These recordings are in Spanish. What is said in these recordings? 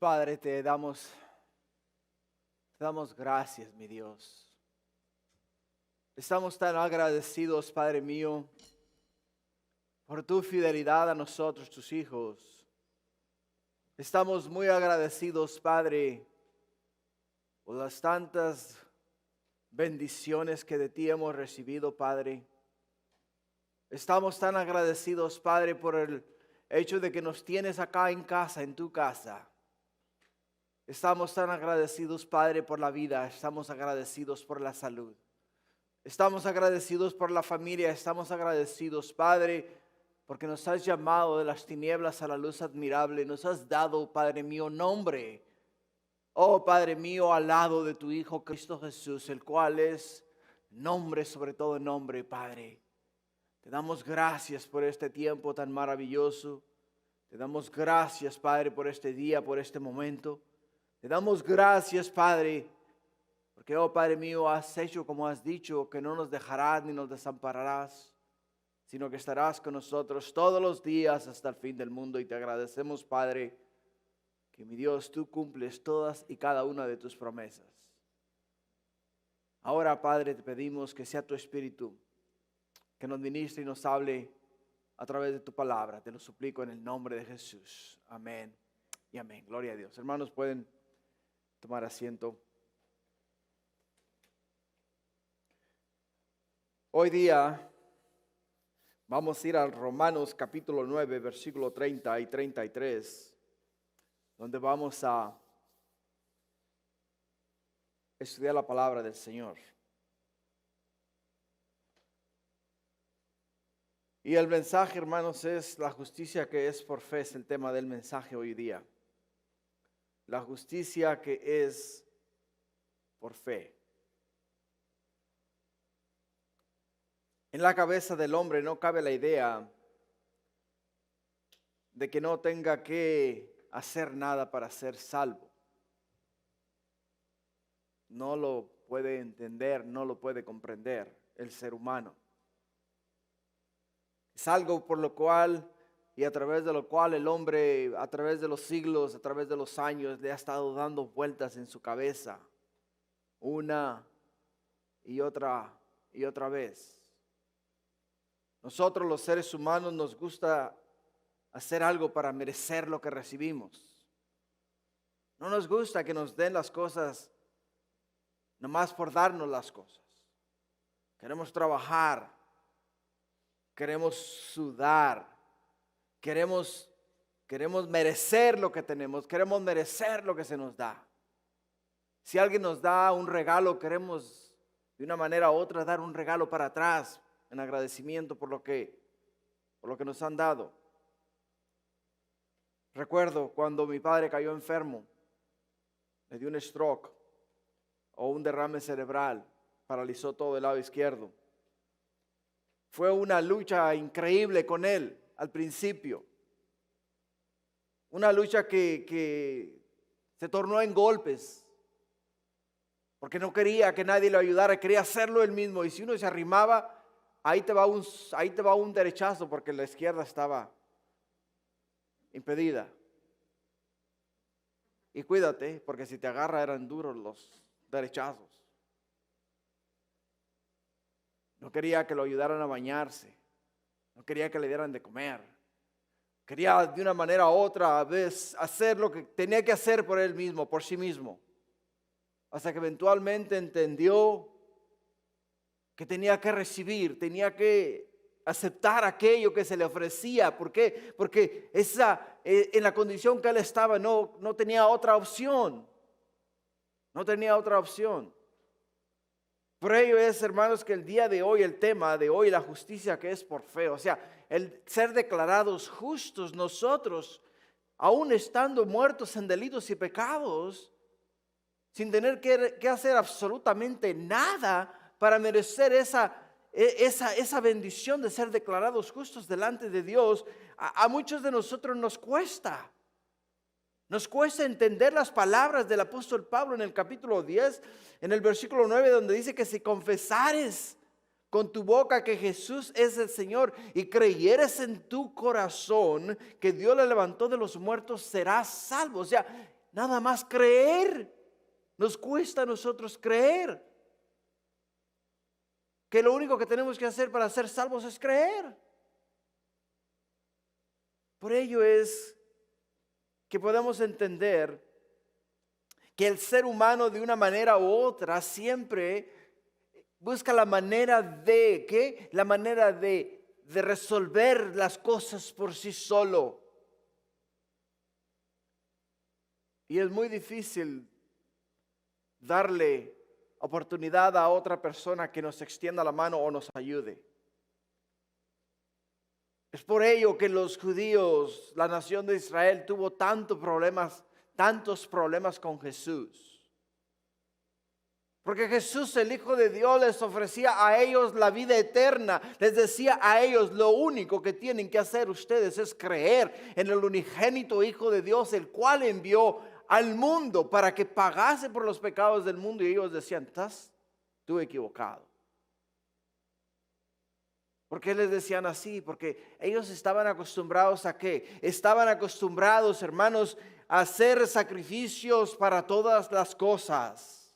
Padre, te damos gracias, mi Dios. Estamos tan agradecidos, Padre mío, por tu fidelidad a nosotros, tus hijos. Estamos muy agradecidos, Padre, por las tantas bendiciones que de ti hemos recibido, Padre. Estamos tan agradecidos, Padre, por el hecho de que nos tienes acá en casa, en tu casa. Estamos tan agradecidos, Padre, por la vida. Estamos agradecidos por la salud. Estamos agradecidos por la familia. Estamos agradecidos, Padre, porque nos has llamado de las tinieblas a la luz admirable. Nos has dado, Padre mío, nombre. Oh, Padre mío, al lado de tu Hijo Cristo Jesús, el cual es nombre sobre todo nombre, Padre. Te damos gracias por este tiempo tan maravilloso. Te damos gracias, Padre, por este día, por este momento. Te damos gracias, Padre, porque, oh Padre mío, has hecho como has dicho, que no nos dejarás ni nos desampararás, sino que estarás con nosotros todos los días hasta el fin del mundo. Y te agradecemos, Padre, que mi Dios, tú cumples todas y cada una de tus promesas. Ahora, Padre, te pedimos que sea tu Espíritu, que nos ministre y nos hable a través de tu palabra. Te lo suplico en el nombre de Jesús. Amén y amén. Gloria a Dios. Hermanos, pueden tomar asiento. Hoy día vamos a ir al Romanos capítulo 9, versículo 30 y 33, donde vamos a estudiar la palabra del Señor. Y el mensaje, hermanos, es la justicia que es por fe, es el tema del mensaje hoy día. La justicia que es por fe. En la cabeza del hombre no cabe la idea de que no tenga que hacer nada para ser salvo. No lo puede entender, no lo puede comprender el ser humano. Es algo por lo cual y a través de lo cual el hombre, a través de los siglos, a través de los años, le ha estado dando vueltas en su cabeza una y otra vez. Nosotros los seres humanos nos gusta hacer algo para merecer lo que recibimos. No nos gusta que nos den las cosas nomás por darnos las cosas. Queremos trabajar, queremos sudar. Queremos merecer lo que tenemos, queremos merecer lo que se nos da. Si alguien nos da un regalo, queremos de una manera u otra dar un regalo para atrás en agradecimiento por lo que nos han dado. Recuerdo cuando mi padre cayó enfermo, le dio un stroke o un derrame cerebral, paralizó todo el lado izquierdo. Fue una lucha increíble con él. Al principio, una lucha que se tornó en golpes, porque no quería que nadie lo ayudara, quería hacerlo él mismo, y si uno se arrimaba, ahí te va un derechazo, porque la izquierda estaba impedida. Y cuídate, porque si te agarra eran duros los derechazos. No quería que lo ayudaran a bañarse. No quería que le dieran de comer. Quería de una manera u otra a veces hacer lo que tenía que hacer por él mismo, por sí mismo. Hasta que eventualmente entendió que tenía que recibir, tenía que aceptar aquello que se le ofrecía. ¿Por qué? Porque en la condición que él estaba no tenía otra opción. No tenía otra opción. Por ello es, hermanos, que el día de hoy, el tema de hoy, la justicia que es por fe, o sea, el ser declarados justos nosotros, aún estando muertos en delitos y pecados, sin tener que hacer absolutamente nada para merecer esa bendición de ser declarados justos delante de Dios. A muchos de nosotros nos cuesta. Nos cuesta entender las palabras del apóstol Pablo en el capítulo 10, en el versículo 9, donde dice que si confesares con tu boca que Jesús es el Señor y creyeres en tu corazón que Dios le levantó de los muertos, serás salvo. O sea, nada más creer. Nos cuesta a nosotros creer que lo único que tenemos que hacer para ser salvos es creer. Por ello es que podemos entender que el ser humano de una manera u otra siempre busca la manera de, ¿qué? La manera de resolver las cosas por sí solo. Y es muy difícil darle oportunidad a otra persona que nos extienda la mano o nos ayude. Es por ello que los judíos, la nación de Israel, tuvo tantos problemas con Jesús. Porque Jesús, el Hijo de Dios, les ofrecía a ellos la vida eterna. Les decía a ellos, lo único que tienen que hacer ustedes es creer en el unigénito Hijo de Dios, el cual envió al mundo para que pagase por los pecados del mundo. Y ellos decían, ¿estás tú equivocado? ¿Por qué les decían así? Porque ellos estaban acostumbrados ¿a qué? Estaban acostumbrados, hermanos, a hacer sacrificios para todas las cosas.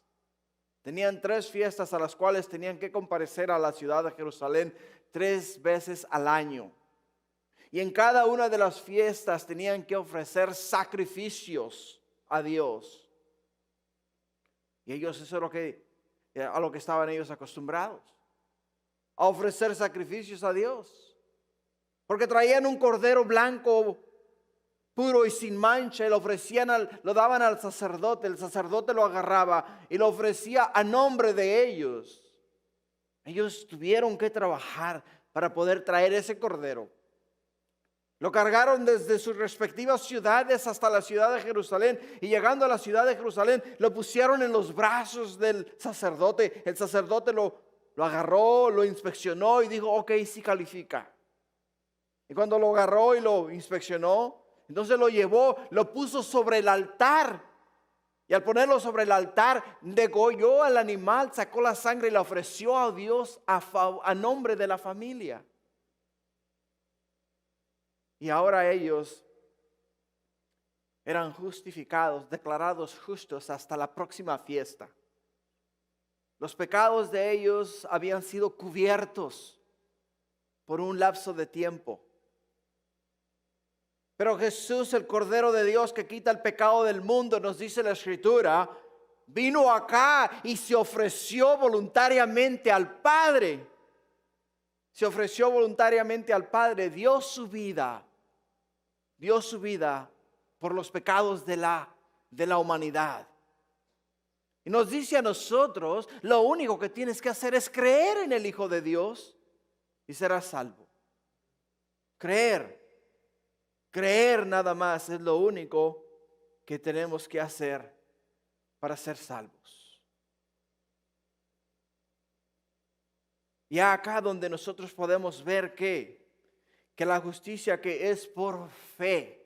Tenían 3 fiestas a las cuales tenían que comparecer a la ciudad de Jerusalén 3 veces al año. Y en cada una de las fiestas tenían que ofrecer sacrificios a Dios. Y ellos, eso es a lo que estaban ellos acostumbrados, a ofrecer sacrificios a Dios. Porque traían un cordero blanco, puro y sin mancha, y lo daban al sacerdote. El sacerdote lo agarraba y lo ofrecía a nombre de ellos. Ellos tuvieron que trabajar para poder traer ese cordero. Lo cargaron desde sus respectivas ciudades hasta la ciudad de Jerusalén, y llegando a la ciudad de Jerusalén lo pusieron en los brazos del sacerdote. El sacerdote lo agarró, lo inspeccionó y dijo, ok, sí califica. Y cuando lo agarró y lo inspeccionó, entonces lo llevó, lo puso sobre el altar. Y al ponerlo sobre el altar, degolló al animal, sacó la sangre y la ofreció a Dios a nombre de la familia. Y ahora ellos eran justificados, declarados justos hasta la próxima fiesta. Los pecados de ellos habían sido cubiertos por un lapso de tiempo. Pero Jesús, el Cordero de Dios que quita el pecado del mundo, nos dice la Escritura, vino acá y se ofreció voluntariamente al Padre. Se ofreció voluntariamente al Padre, dio su vida por los pecados de la humanidad. Y nos dice a nosotros, lo único que tienes que hacer es creer en el Hijo de Dios y serás salvo. Creer nada más es lo único que tenemos que hacer para ser salvos. Y acá donde nosotros podemos ver que la justicia que es por fe,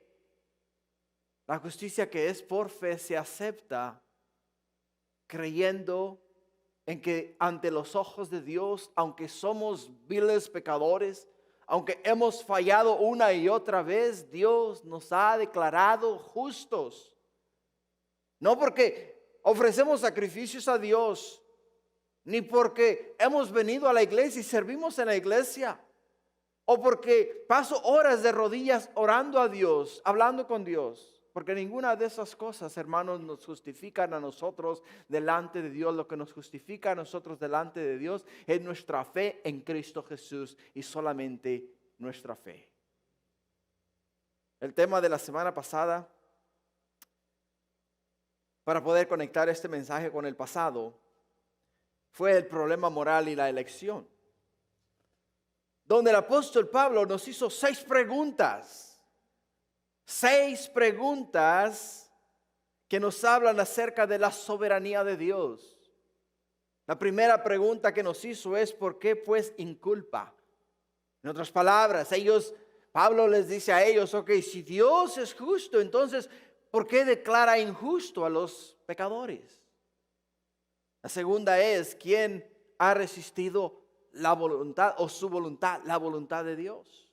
se acepta creyendo en que ante los ojos de Dios, aunque somos viles pecadores, aunque hemos fallado una y otra vez, Dios nos ha declarado justos. No porque ofrecemos sacrificios a Dios, ni porque hemos venido a la iglesia y servimos en la iglesia, o porque paso horas de rodillas orando a Dios, hablando con Dios. Porque ninguna de esas cosas, hermanos, nos justifican a nosotros delante de Dios. Lo que nos justifica a nosotros delante de Dios es nuestra fe en Cristo Jesús y solamente nuestra fe. El tema de la semana pasada, para poder conectar este mensaje con el pasado, fue el problema moral y la elección, donde el apóstol Pablo nos hizo 6 preguntas. 6 preguntas que nos hablan acerca de la soberanía de Dios. La primera pregunta que nos hizo es: ¿por qué pues inculpa? En otras palabras, Pablo les dice a ellos, ok, si Dios es justo, entonces, ¿por qué declara injusto a los pecadores? La segunda es: ¿quién ha resistido la voluntad o su voluntad, la voluntad de Dios?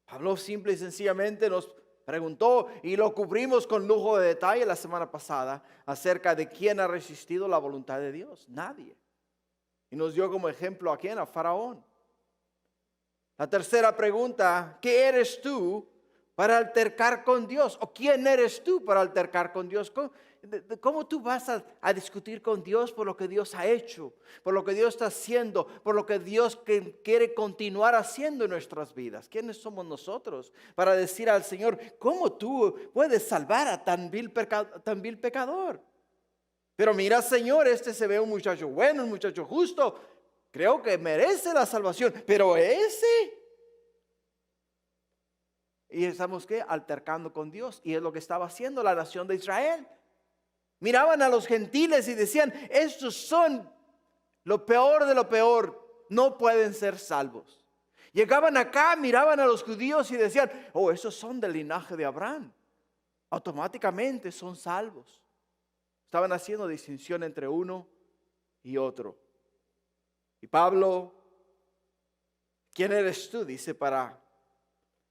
Pablo simple y sencillamente nos preguntó y lo cubrimos con lujo de detalle la semana pasada acerca de quién ha resistido la voluntad de Dios. Nadie. Y nos dio como ejemplo a quién, a Faraón. La tercera pregunta, ¿qué eres tú para altercar con Dios? ¿O quién eres tú para altercar con Dios? ¿Cómo tú vas a discutir con Dios por lo que Dios ha hecho, por lo que Dios está haciendo, por lo que Dios quiere continuar haciendo en nuestras vidas? ¿Quiénes somos nosotros para decir al Señor, cómo tú puedes salvar a tan vil pecador? Pero mira, Señor, este se ve un muchacho bueno, un muchacho justo. Creo que merece la salvación, pero ese... Y estamos ¿qué? Altercando con Dios. Y es lo que estaba haciendo la nación de Israel. Miraban a los gentiles y decían, estos son lo peor de lo peor, no pueden ser salvos. Llegaban acá, miraban a los judíos y decían, oh, esos son del linaje de Abraham, automáticamente son salvos. Estaban haciendo distinción entre uno y otro. Y Pablo, ¿quién eres tú? Dice, para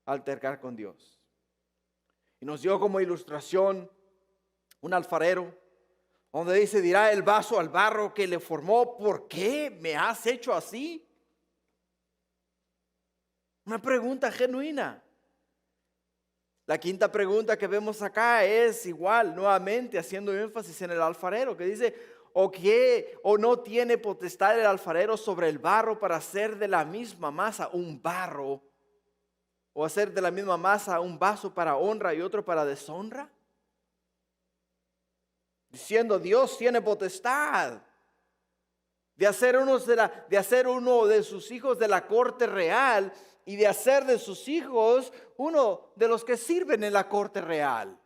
altercar con Dios. Y nos dio como ilustración un alfarero, donde dice, dirá el vaso al barro que le formó, ¿por qué me has hecho así? Una pregunta genuina. La quinta pregunta que vemos acá es igual, nuevamente haciendo énfasis en el alfarero, que dice, ¿o no tiene potestad el alfarero sobre el barro para hacer de la misma masa un barro? ¿O hacer de la misma masa un vaso para honra y otro para deshonra? Diciendo, Dios tiene potestad de hacer uno de sus hijos de la corte real y de hacer de sus hijos uno de los que sirven en la corte real,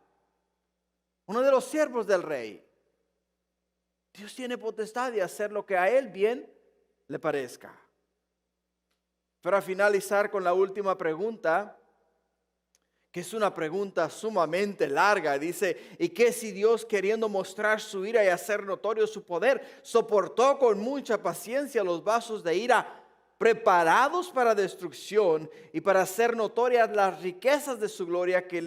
uno de los siervos del rey. Dios tiene potestad de hacer lo que a él bien le parezca. Para finalizar con la última pregunta, que es una pregunta sumamente larga, dice, ¿y qué si Dios, queriendo mostrar su ira y hacer notorio su poder, soportó con mucha paciencia los vasos de ira preparados para destrucción y para hacer notorias las riquezas de su gloria que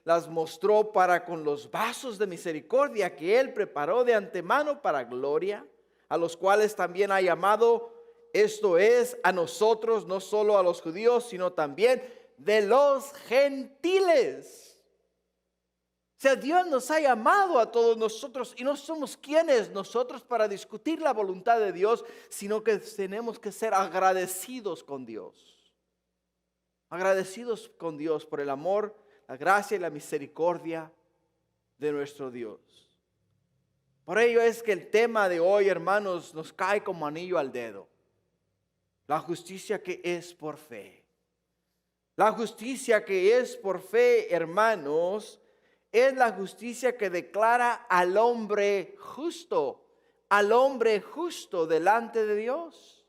las mostró para con los vasos de misericordia que él preparó de antemano para gloria, a los cuales también ha llamado, esto es, a nosotros, no solo a los judíos, sino también de los gentiles? O sea, Dios nos ha llamado a todos nosotros y no somos quienes nosotros para discutir la voluntad de Dios, sino que tenemos que ser agradecidos con Dios. Agradecidos con Dios por el amor, la gracia y la misericordia de nuestro Dios. Por ello es que el tema de hoy, hermanos, nos cae como anillo al dedo. La justicia que es por fe. La justicia que es por fe, hermanos, es la justicia que declara al hombre justo delante de Dios.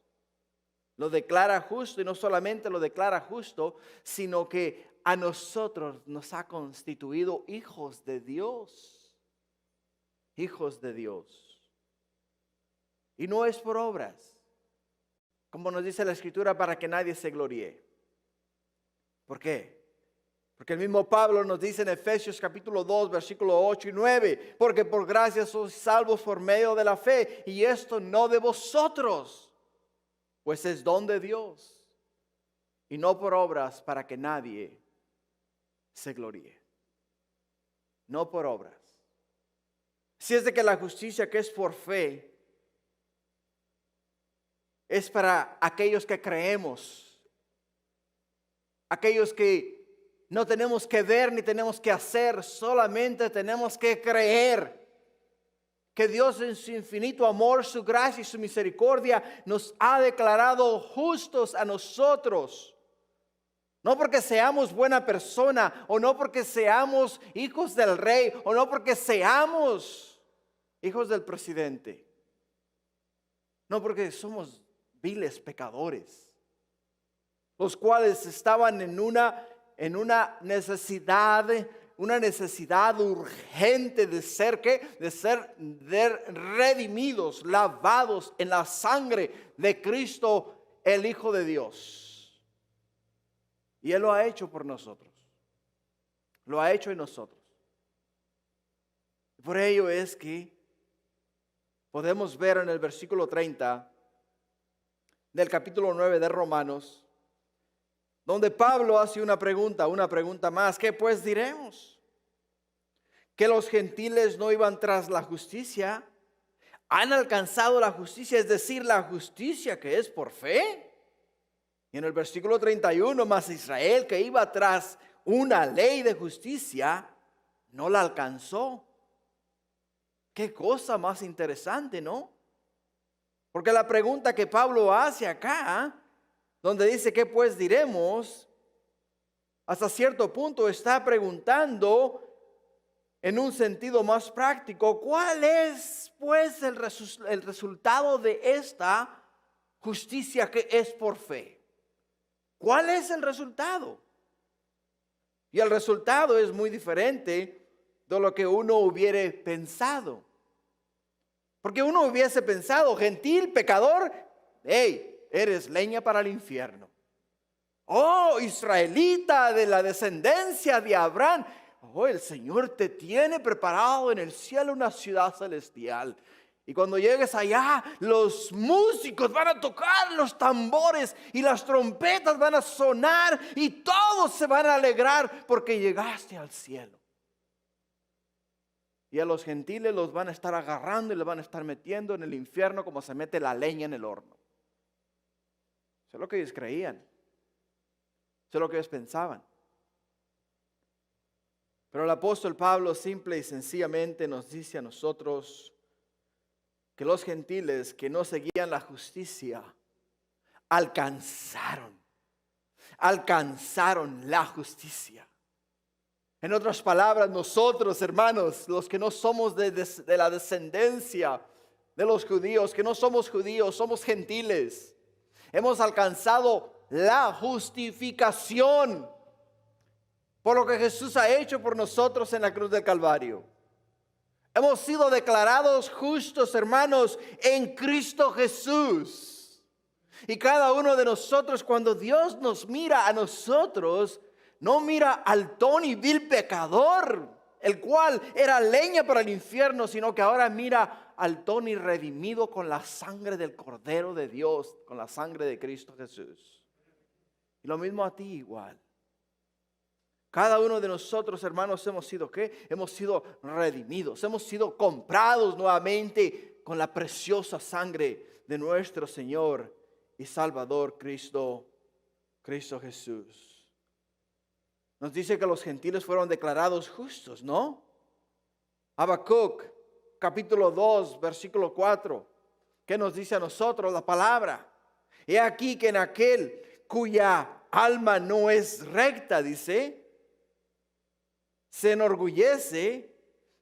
Lo declara justo y no solamente lo declara justo, sino que a nosotros nos ha constituido hijos de Dios. Hijos de Dios. Y no es por obras, como nos dice la Escritura, para que nadie se gloríe. ¿Por qué? Porque el mismo Pablo nos dice en Efesios capítulo 2, versículos 8 y 9, porque por gracia sois salvos por medio de la fe, y esto no de vosotros, pues es don de Dios, y no por obras para que nadie se gloríe. No por obras. Si es de que la justicia que es por fe es para aquellos que creemos, aquellos que no tenemos que ver ni tenemos que hacer, solamente tenemos que creer que Dios en su infinito amor, su gracia y su misericordia nos ha declarado justos a nosotros. No porque seamos buena persona, o no porque seamos hijos del rey, o no porque seamos hijos del presidente. No, porque somos viles pecadores, los cuales estaban en una necesidad urgente de ser redimidos, lavados en la sangre de Cristo, el Hijo de Dios. Y Él lo ha hecho por nosotros. Lo ha hecho en nosotros. Por ello es que podemos ver en el versículo 30 del capítulo 9 de Romanos, donde Pablo hace una pregunta más. ¿Qué pues diremos? ¿Que los gentiles no iban tras la justicia? ¿Han alcanzado la justicia, es decir, la justicia que es por fe? Y en el versículo 31, mas Israel, que iba tras una ley de justicia, no la alcanzó. Qué cosa más interesante, ¿no? Porque la pregunta que Pablo hace acá, donde dice, ¿qué pues diremos? Hasta cierto punto está preguntando en un sentido más práctico, ¿cuál es pues el resultado de esta justicia que es por fe? ¿Cuál es el resultado? Y el resultado es muy diferente de lo que uno hubiere pensado. Porque uno hubiese pensado, gentil, pecador, hey, eres leña para el infierno. Oh, israelita de la descendencia de Abraham, oh, el Señor te tiene preparado en el cielo una ciudad celestial. Y cuando llegues allá, los músicos van a tocar los tambores y las trompetas van a sonar y todos se van a alegrar porque llegaste al cielo. Y a los gentiles los van a estar agarrando y los van a estar metiendo en el infierno como se mete la leña en el horno. Eso es lo que ellos creían. Eso es lo que ellos pensaban. Pero el apóstol Pablo simple y sencillamente nos dice a nosotros que los gentiles que no seguían la justicia alcanzaron la justicia. En otras palabras, nosotros, hermanos, los que no somos de la descendencia de los judíos, que no somos judíos, somos gentiles, hemos alcanzado la justificación por lo que Jesús ha hecho por nosotros en la cruz del Calvario. Hemos sido declarados justos, hermanos, en Cristo Jesús. Y cada uno de nosotros, cuando Dios nos mira a nosotros, no mira al Tony vil pecador, el cual era leña para el infierno, sino que ahora mira al Tony redimido con la sangre del Cordero de Dios, con la sangre de Cristo Jesús. Y lo mismo a ti igual. Cada uno de nosotros, hermanos, hemos sido ¿qué? Hemos sido redimidos, hemos sido comprados nuevamente con la preciosa sangre de nuestro Señor y Salvador Cristo Jesús. Nos dice que los gentiles fueron declarados justos, ¿no? Habacuc, capítulo 2, versículo 4. ¿Qué nos dice a nosotros la palabra? He aquí que en aquel cuya alma no es recta, dice, se enorgullece,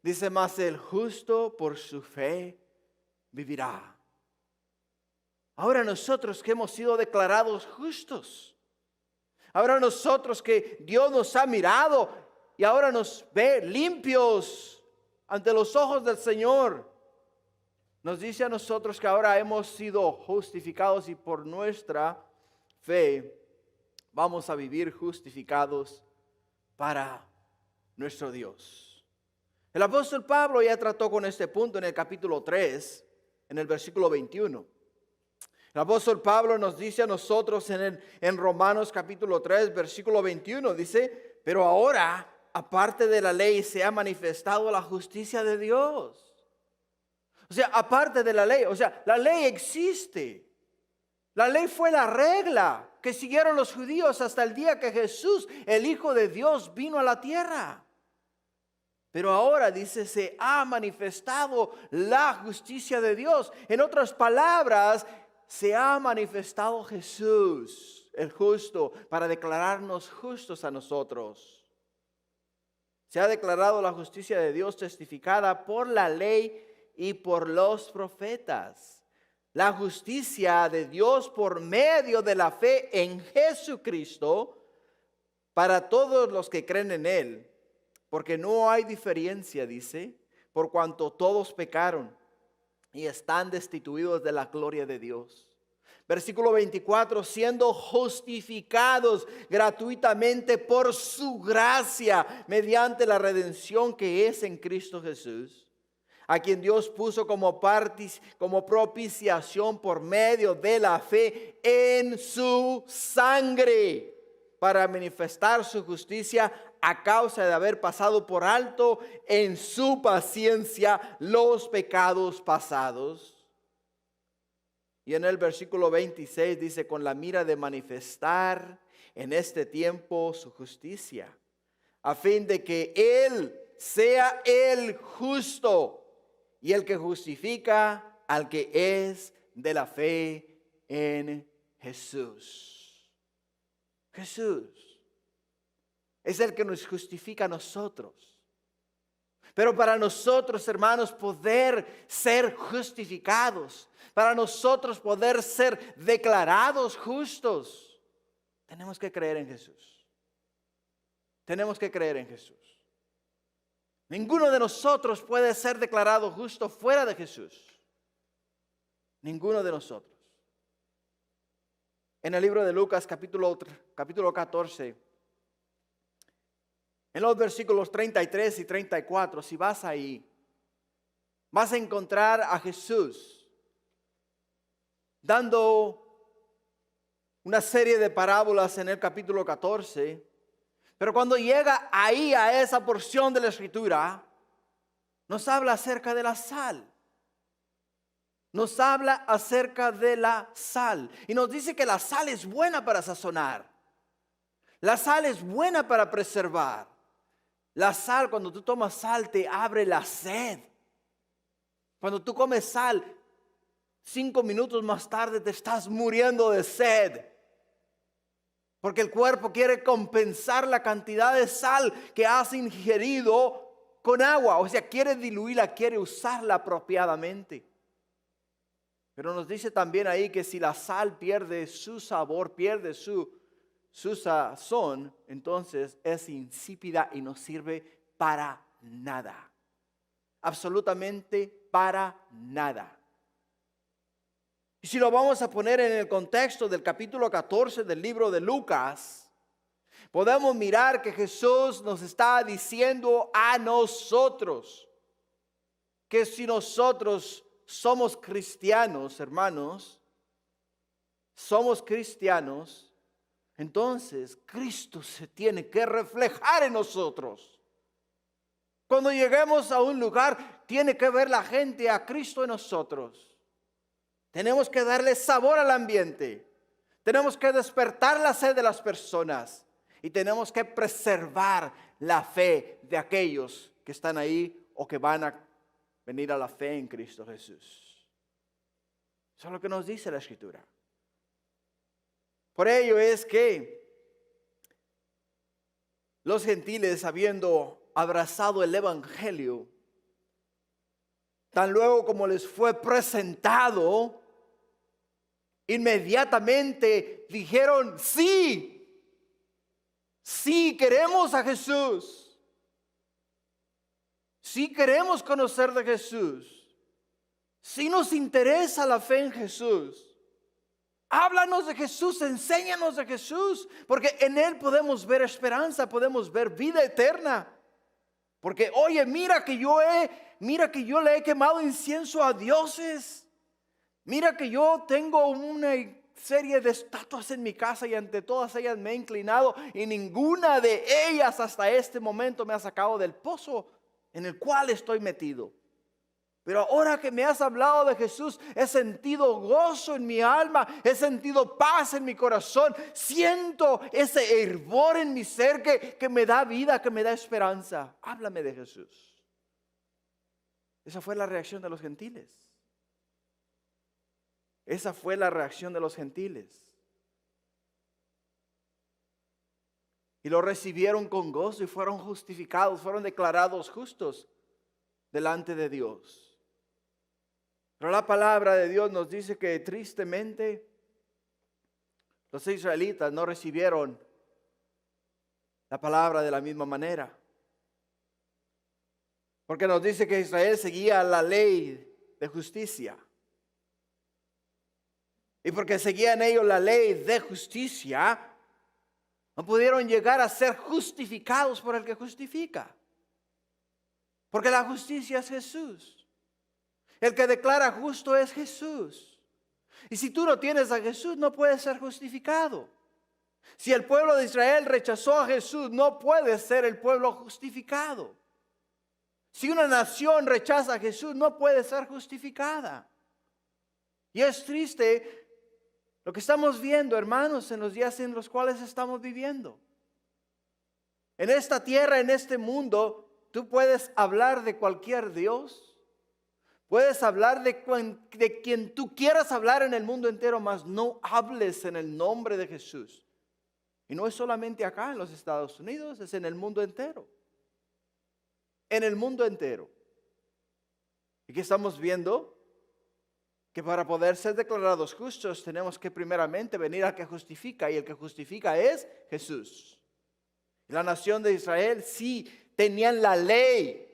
dice, mas el justo por su fe vivirá. Ahora nosotros que hemos sido declarados justos, ahora nosotros que Dios nos ha mirado y ahora nos ve limpios ante los ojos del Señor, nos dice a nosotros que ahora hemos sido justificados y por nuestra fe vamos a vivir justificados para nuestro Dios. El apóstol Pablo ya trató con este punto en el capítulo 3, en el versículo 21. El apóstol Pablo nos dice a nosotros en Romanos capítulo 3, versículo 21, dice, pero ahora, aparte de la ley, se ha manifestado la justicia de Dios. O sea, aparte de la ley, o sea, la ley existe. La ley fue la regla que siguieron los judíos hasta el día que Jesús, el Hijo de Dios, vino a la tierra. Pero ahora dice, se ha manifestado la justicia de Dios. En otras palabras, se ha manifestado Jesús, el justo, para declararnos justos a nosotros. Se ha declarado la justicia de Dios testificada por la ley y por los profetas. La justicia de Dios por medio de la fe en Jesucristo para todos los que creen en Él. Porque no hay diferencia, dice, por cuanto todos pecaron y están destituidos de la gloria de Dios. Versículo 24, siendo justificados gratuitamente por su gracia, mediante la redención que es en Cristo Jesús, a quien Dios puso como propiciación por medio de la fe en su sangre, para manifestar su justicia a causa de haber pasado por alto en su paciencia los pecados pasados. Y en el versículo 26 dice, con la mira de manifestar en este tiempo su justicia, a fin de que Él sea el justo y el que justifica al que es de la fe en Jesús. Jesús es el que nos justifica a nosotros. Pero para nosotros, hermanos, poder ser justificados, para nosotros poder ser declarados justos, tenemos que creer en Jesús. Tenemos que creer en Jesús. Ninguno de nosotros puede ser declarado justo fuera de Jesús. Ninguno de nosotros. En el libro de Lucas, capítulo 14, en los versículos 33 y 34, si vas ahí, vas a encontrar a Jesús dando una serie de parábolas en el capítulo 14. Pero cuando llega ahí a esa porción de la Escritura, nos habla acerca de la sal. Nos habla acerca de la sal. Y nos dice que la sal es buena para sazonar. La sal es buena para preservar. La sal, cuando tú tomas sal, te abre la sed. Cuando tú comes sal, 5 minutos más tarde te estás muriendo de sed. Porque el cuerpo quiere compensar la cantidad de sal que has ingerido con agua. O sea, quiere diluirla, quiere usarla apropiadamente. Pero nos dice también ahí que si la sal pierde su sabor, pierde su sazón, entonces es insípida y no sirve para nada. Absolutamente para nada. Y si lo vamos a poner en el contexto del capítulo 14 del libro de Lucas, podemos mirar que Jesús nos está diciendo a nosotros que si nosotros somos cristianos, hermanos, somos cristianos, entonces Cristo se tiene que reflejar en nosotros. Cuando lleguemos a un lugar, tiene que ver la gente a Cristo en nosotros. Tenemos que darle sabor al ambiente. Tenemos que despertar la sed de las personas. Y tenemos que preservar la fe de aquellos que están ahí o que van a venir a la fe en Cristo Jesús. Eso es lo que nos dice la Escritura. Por ello es que los gentiles, habiendo abrazado el Evangelio, tan luego como les fue presentado, inmediatamente dijeron, sí, sí queremos a Jesús, sí queremos conocer de Jesús, sí nos interesa la fe en Jesús. Háblanos de Jesús, enséñanos de Jesús, porque en Él podemos ver esperanza, podemos ver vida eterna. Porque oye, mira que yo le he quemado incienso a dioses. Mira que yo tengo una serie de estatuas en mi casa y ante todas ellas me he inclinado y ninguna de ellas hasta este momento me ha sacado del pozo en el cual estoy metido. Pero ahora que me has hablado de Jesús, he sentido gozo en mi alma, he sentido paz en mi corazón, siento ese hervor en mi ser que me da vida, que me da esperanza. Háblame de Jesús. Esa fue la reacción de los gentiles. Esa fue la reacción de los gentiles. Y lo recibieron con gozo y fueron justificados, fueron declarados justos delante de Dios. Pero la palabra de Dios nos dice que tristemente los israelitas no recibieron la palabra de la misma manera. Porque nos dice que Israel seguía la ley de justicia. Y porque seguían ellos la ley de justicia, no pudieron llegar a ser justificados por el que justifica. Porque la justicia es Jesús. El que declara justo es Jesús. Y si tú no tienes a Jesús, no puedes ser justificado. Si el pueblo de Israel rechazó a Jesús, no puede ser el pueblo justificado. Si una nación rechaza a Jesús, no puede ser justificada. Y es triste lo que estamos viendo, hermanos, en los días en los cuales estamos viviendo. En esta tierra, en este mundo, tú puedes hablar de cualquier Dios. Puedes hablar de quien tú quieras hablar en el mundo entero, mas no hables en el nombre de Jesús. Y no es solamente acá en los Estados Unidos, es en el mundo entero. En el mundo entero. ¿Y qué estamos viendo? Que para poder ser declarados justos tenemos que primeramente venir al que justifica, y el que justifica es Jesús. La nación de Israel sí tenían la ley,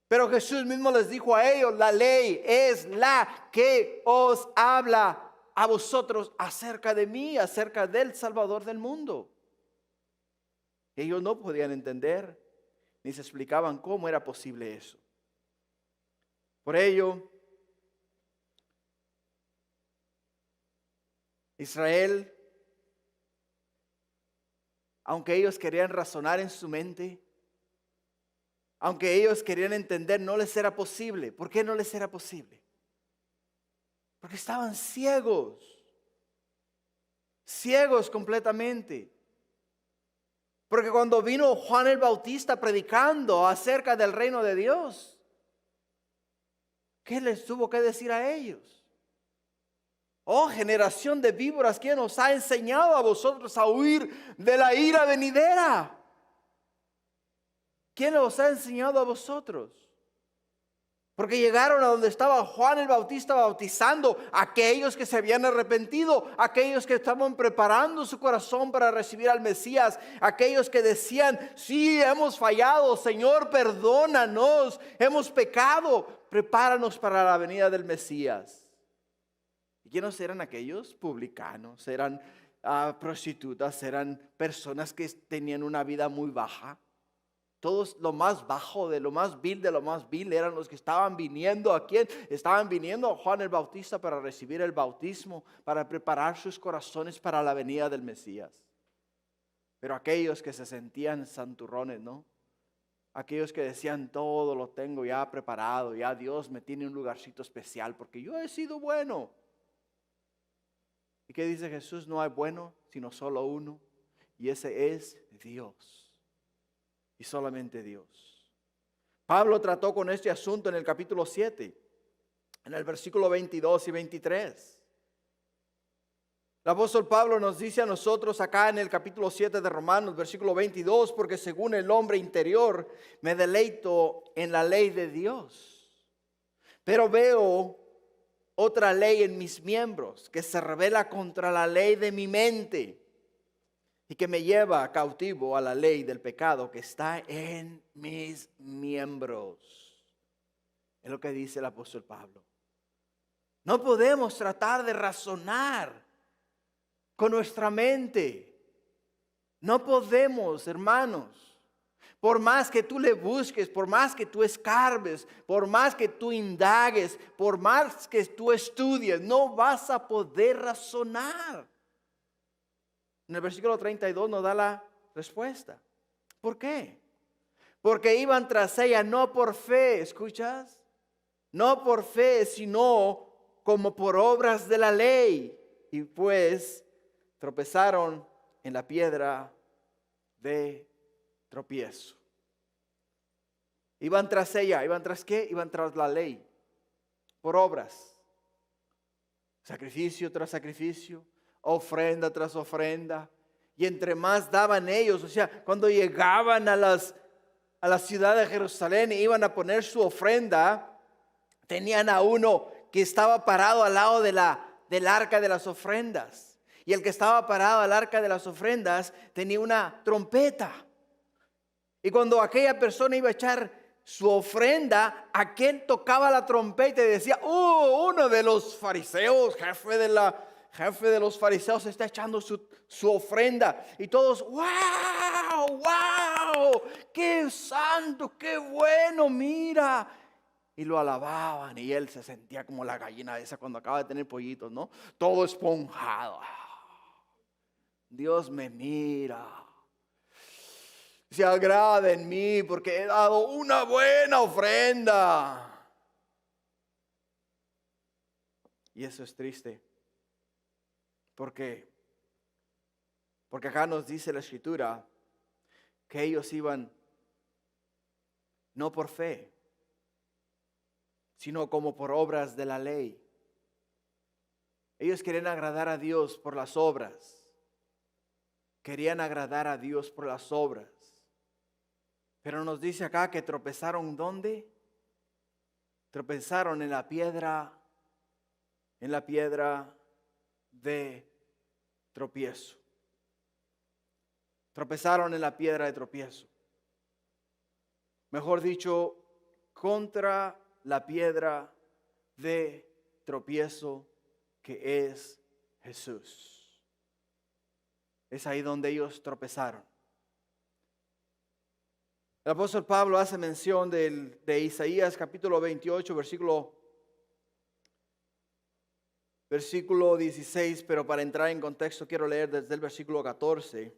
pero Jesús mismo les dijo a ellos: la ley es la que os habla a vosotros acerca de mí, acerca del Salvador del mundo. Ellos no podían entender ni se explicaban cómo era posible eso. Por ello, Israel, aunque ellos querían razonar en su mente, aunque ellos querían entender, no les era posible. ¿Por qué no les era posible? Porque estaban ciegos completamente. Porque cuando vino Juan el Bautista predicando acerca del reino de Dios, ¿qué les tuvo que decir a ellos? Oh, generación de víboras, ¿quién os ha enseñado a vosotros a huir de la ira venidera? ¿Quién os ha enseñado a vosotros? Porque llegaron a donde estaba Juan el Bautista bautizando a aquellos que se habían arrepentido, aquellos que estaban preparando su corazón para recibir al Mesías, aquellos que decían: sí, hemos fallado, Señor, perdónanos, hemos pecado, prepáranos para la venida del Mesías. ¿Y quiénes eran aquellos? Publicanos, eran prostitutas, eran personas que tenían una vida muy baja. Todos lo más bajo, de lo más vil, de lo más vil, eran los que estaban viniendo. ¿A quién? Estaban viniendo a Juan el Bautista para recibir el bautismo, para preparar sus corazones para la venida del Mesías. Pero aquellos que se sentían santurrones, ¿no? Aquellos que decían: todo lo tengo ya preparado, ya Dios me tiene un lugarcito especial porque yo he sido bueno. ¿Y qué dice Jesús? No hay bueno sino solo uno, y ese es Dios. Y solamente Dios. Pablo trató con este asunto en el capítulo 7, en el versículo 22 y 23. El apóstol Pablo nos dice a nosotros acá en el capítulo 7 de Romanos, versículo 22, porque según el hombre interior me deleito en la ley de Dios, pero veo otra ley en mis miembros que se rebela contra la ley de mi mente y que me lleva cautivo a la ley del pecado que está en mis miembros. Es lo que dice el apóstol Pablo. No podemos tratar de razonar con nuestra mente. No podemos, hermanos. Por más que tú le busques, por más que tú escarbes, por más que tú indagues, por más que tú estudies, no vas a poder razonar. En el versículo 32 nos da la respuesta. ¿Por qué? Porque iban tras ella no por fe, ¿escuchas? No por fe, sino como por obras de la ley. Y pues tropezaron en la piedra de tropiezo. Iban tras ella. ¿Iban tras qué? Iban tras la ley. Por obras. Sacrificio tras sacrificio. Ofrenda tras ofrenda. Y entre más daban ellos, o sea, cuando llegaban a la ciudad de Jerusalén e iban a poner su ofrenda, tenían a uno que estaba parado al lado del arca de las ofrendas. Y el que estaba parado al arca de las ofrendas tenía una trompeta. Y cuando aquella persona iba a echar su ofrenda, aquel tocaba la trompeta y decía, uno de los fariseos, jefe de los fariseos, está echando su ofrenda. Y todos, wow, qué santo, qué bueno, mira. Y lo alababan y él se sentía como la gallina esa cuando acaba de tener pollitos, ¿no? Todo esponjado. Dios me mira. Se agrada en mí porque he dado una buena ofrenda. Y eso es triste. ¿Por qué? Porque acá nos dice la Escritura que ellos iban no por fe, sino como por obras de la ley. Ellos querían agradar a Dios por las obras. Querían agradar a Dios por las obras. Pero nos dice acá que tropezaron ¿dónde? Tropezaron en la piedra de tropiezo. Tropezaron en la piedra de tropiezo. Mejor dicho, contra la piedra de tropiezo que es Jesús. Es ahí donde ellos tropezaron. El apóstol Pablo hace mención de Isaías capítulo 28, versículo 16, pero para entrar en contexto quiero leer desde el versículo 14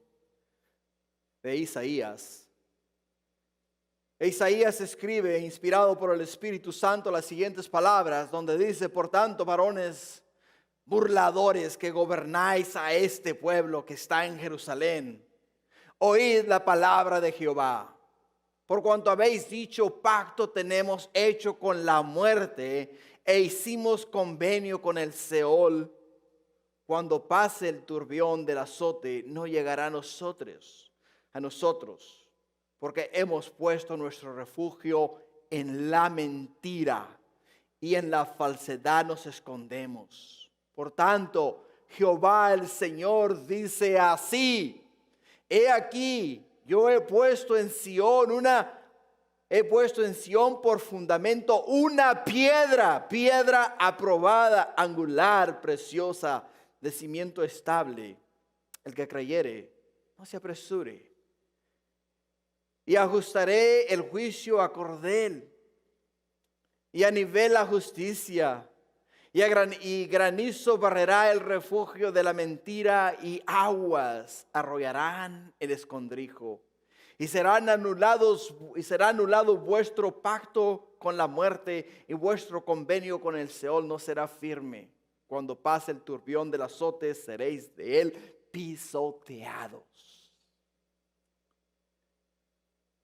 de Isaías. Isaías escribe, inspirado por el Espíritu Santo, las siguientes palabras, donde dice: por tanto, varones burladores que gobernáis a este pueblo que está en Jerusalén, oíd la palabra de Jehová. Por cuanto habéis dicho, pacto tenemos hecho con la muerte, e hicimos convenio con el Seol. Cuando pase el turbión del azote, no llegará a nosotros, porque hemos puesto nuestro refugio en la mentira, y en la falsedad nos escondemos. Por tanto, Jehová el Señor dice así: he aquí, yo he puesto en Sión por fundamento una piedra aprobada, angular, preciosa, de cimiento estable. El que creyere, no se apresure. Y ajustaré el juicio a cordel, y a nivel la justicia, y granizo barrerá el refugio de la mentira, y aguas arrollarán el escondrijo. Y será anulado vuestro pacto con la muerte, y vuestro convenio con el Seol no será firme. Cuando pase el turbión del azote, seréis de él pisoteados.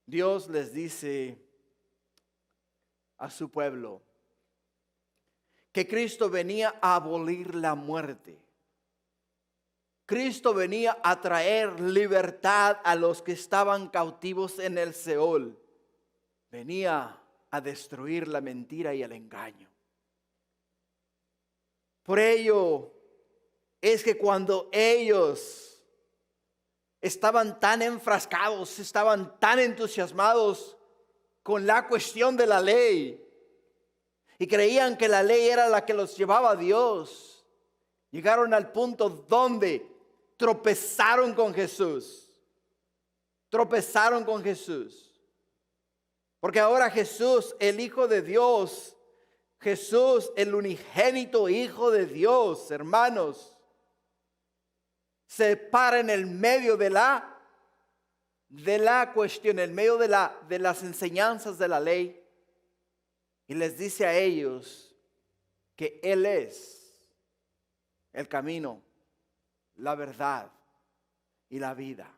Dios les dice a su pueblo que Cristo venía a abolir la muerte. Cristo venía a traer libertad a los que estaban cautivos en el Seol. Venía a destruir la mentira y el engaño. Por ello es que cuando ellos estaban tan enfrascados, estaban tan entusiasmados con la cuestión de la ley, y creían que la ley era la que los llevaba a Dios, llegaron al punto donde tropezaron con Jesús. Tropezaron con Jesús. Porque ahora Jesús, el Hijo de Dios, Jesús, el unigénito Hijo de Dios, hermanos, se para en el medio de la cuestión, en el medio de las enseñanzas de la ley, y les dice a ellos que Él es el camino, la verdad y la vida.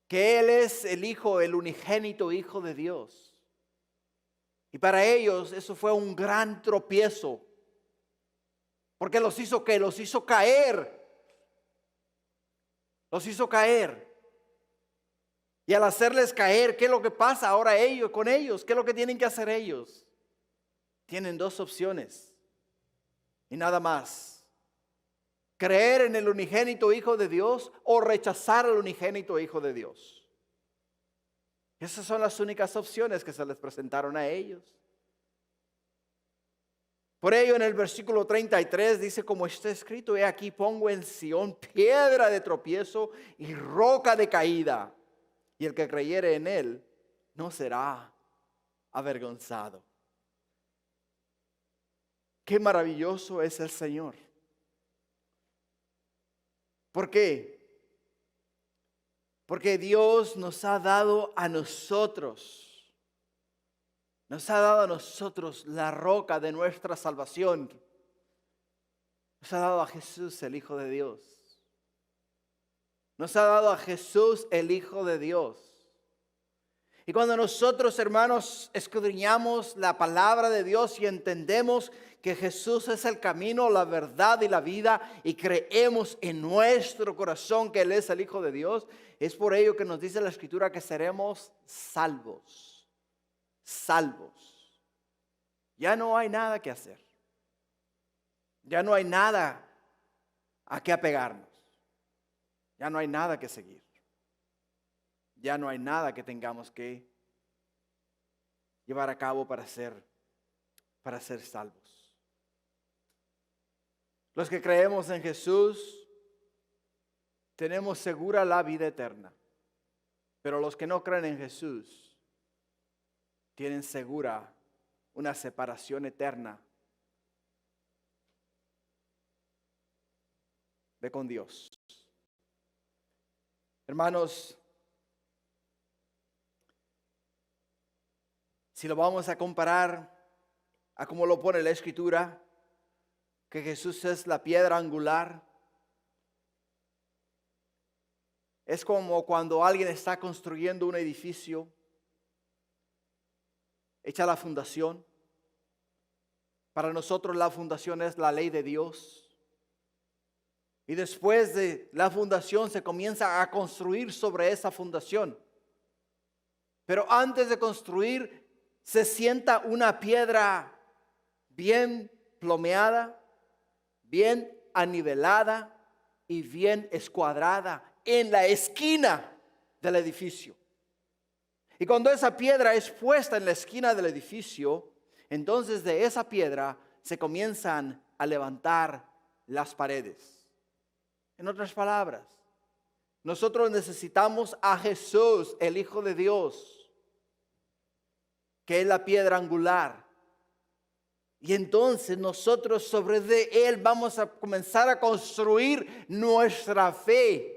Que Él es el Hijo, el unigénito Hijo de Dios. Y para ellos eso fue un gran tropiezo. Porque los hizo ¿qué? Los hizo caer. Los hizo caer. Y al hacerles caer, ¿qué es lo que pasa ahora con ellos? ¿Qué es lo que tienen que hacer ellos? Tienen dos opciones y nada más: creer en el unigénito Hijo de Dios o rechazar al unigénito Hijo de Dios. Esas son las únicas opciones que se les presentaron a ellos. Por ello en el versículo 33 dice, como está escrito, he aquí pongo en Sión piedra de tropiezo y roca de caída, y el que creyere en él no será avergonzado. Qué maravilloso es el Señor. ¿Por qué? Porque Dios nos ha dado a nosotros la roca de nuestra salvación. Nos ha dado a Jesús, el Hijo de Dios. Nos ha dado a Jesús, el Hijo de Dios. Y cuando nosotros, hermanos, escudriñamos la palabra de Dios y entendemos que Jesús es el camino, la verdad y la vida, y creemos en nuestro corazón que Él es el Hijo de Dios, es por ello que nos dice la Escritura que seremos salvos. Salvos. Ya no hay nada que hacer. Ya no hay nada a qué apegarnos. Ya no hay nada que seguir. Ya no hay nada que tengamos que llevar a cabo para ser salvos. Los que creemos en Jesús tenemos segura la vida eterna. Pero los que no creen en Jesús tienen segura una separación eterna de con Dios. Hermanos, si lo vamos a comparar a como lo pone la Escritura, que Jesús es la piedra angular, es como cuando alguien está construyendo un edificio, echa la fundación. Para nosotros la fundación es la ley de Dios. Y después de la fundación se comienza a construir sobre esa fundación. Pero antes de construir se sienta una piedra bien plomeada, bien anivelada y bien escuadrada en la esquina del edificio. Y cuando esa piedra es puesta en la esquina del edificio, entonces de esa piedra se comienzan a levantar las paredes. En otras palabras, nosotros necesitamos a Jesús, el Hijo de Dios, que es la piedra angular. Y entonces nosotros sobre de Él vamos a comenzar a construir nuestra fe,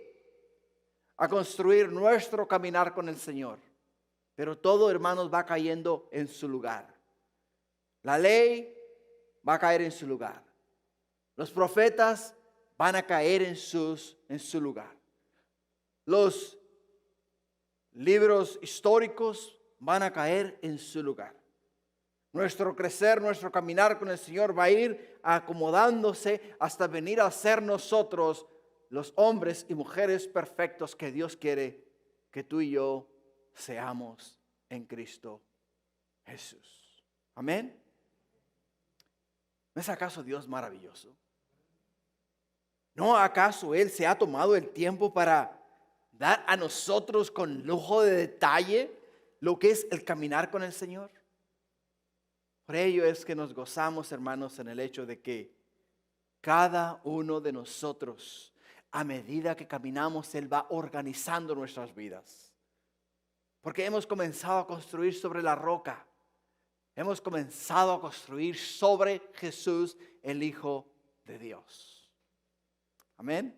a construir nuestro caminar con el Señor. Pero todo, hermanos, va cayendo en su lugar. La ley va a caer en su lugar. Los profetas van a caer en su lugar. Los libros históricos van a caer en su lugar. Nuestro crecer, nuestro caminar con el Señor va a ir acomodándose hasta venir a ser nosotros los hombres y mujeres perfectos que Dios quiere que tú y yo seamos en Cristo Jesús. Amén. ¿No es acaso Dios maravilloso? ¿No acaso Él se ha tomado el tiempo para dar a nosotros con lujo de detalle lo que es el caminar con el Señor? Por ello es que nos gozamos, hermanos, en el hecho de que cada uno de nosotros, a medida que caminamos, Él va organizando nuestras vidas. Porque hemos comenzado a construir sobre la roca. Hemos comenzado a construir sobre Jesús, el Hijo de Dios. Amén.